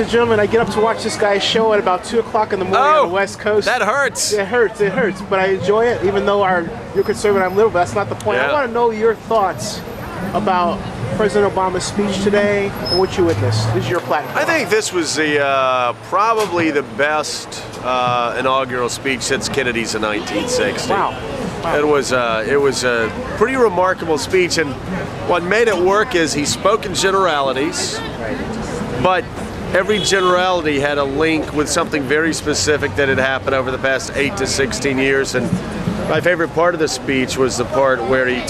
and gentlemen, I get up to watch this guy's show at about 2 o'clock in the morning on the West Coast. That hurts. It hurts, but I enjoy it, even though you're conservative, I'm liberal, but that's not the point. Yeah. I want to know your thoughts about President Obama's speech today and what you witnessed. This is your platform. I think this was probably the best inaugural speech since Kennedy's in 1960. Wow. It was a pretty remarkable speech, and what made it work is he spoke in generalities, but every generality had a link with something very specific that had happened over the past 8 to 16 years. And my favorite part of the speech was the part where he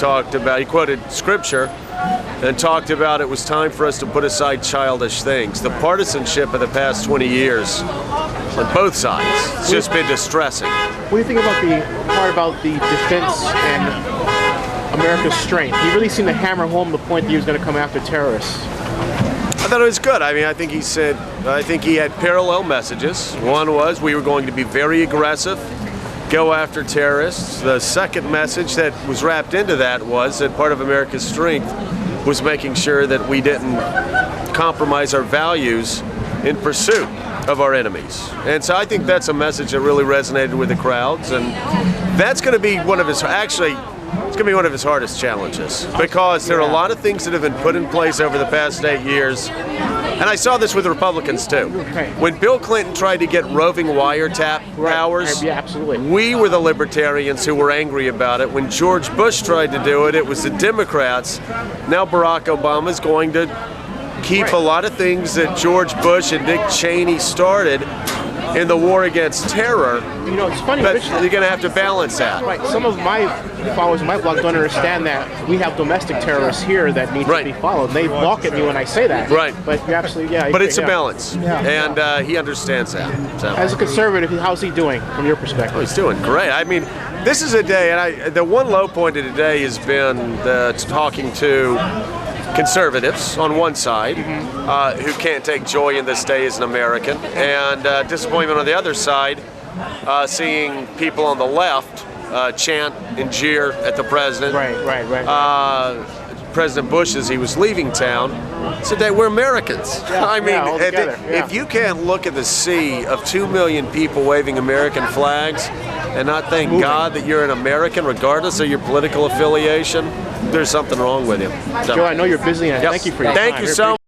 quoted scripture and talked about it was time for us to put aside childish things. The partisanship of the past 20 years on both sides, it's just been distressing. What do you think about the part about the defense and America's strength? He really seemed to hammer home the point that he was going to come after terrorists. I thought it was good. I mean, I think he had parallel messages. One was we were going to be very aggressive, go after terrorists. The second message that was wrapped into that was that part of America's strength was making sure that we didn't compromise our values in pursuit of our enemies. And so I think that's a message that really resonated with the crowds, and that's going to be one of his, it's going to be one of his hardest challenges, because there are a lot of things that have been put in place over the past 8 years, and I saw this with Republicans too. When Bill Clinton tried to get roving wiretap powers, we were the libertarians who were angry about it. When George Bush tried to do it, it was the Democrats. Now Barack Obama is going to keep a lot of things that George Bush and Dick Cheney started in the war against terror. You know, it's funny, but Rich, you're going to have to balance that. Right. Some of my followers in my blog don't understand that we have domestic terrorists here that need to be followed. They balk at me when I say that. Right. But you're absolutely, But it's a balance. And he understands that. So. As a conservative, how's he doing from your perspective? Oh, he's doing great. I mean, this is a day, and the one low point of today has been talking to conservatives on one side who can't take joy in this day as an American, and disappointment on the other side, seeing people on the left chant and jeer at the president. President Bush, as he was leaving town, said that we're Americans. I mean, if you can't look at the sea of 2 million people waving American flags and not thank God that you're an American regardless of your political affiliation, there's something wrong with you. Joe, I know you're busy, and thank you for your time. Thank you so much.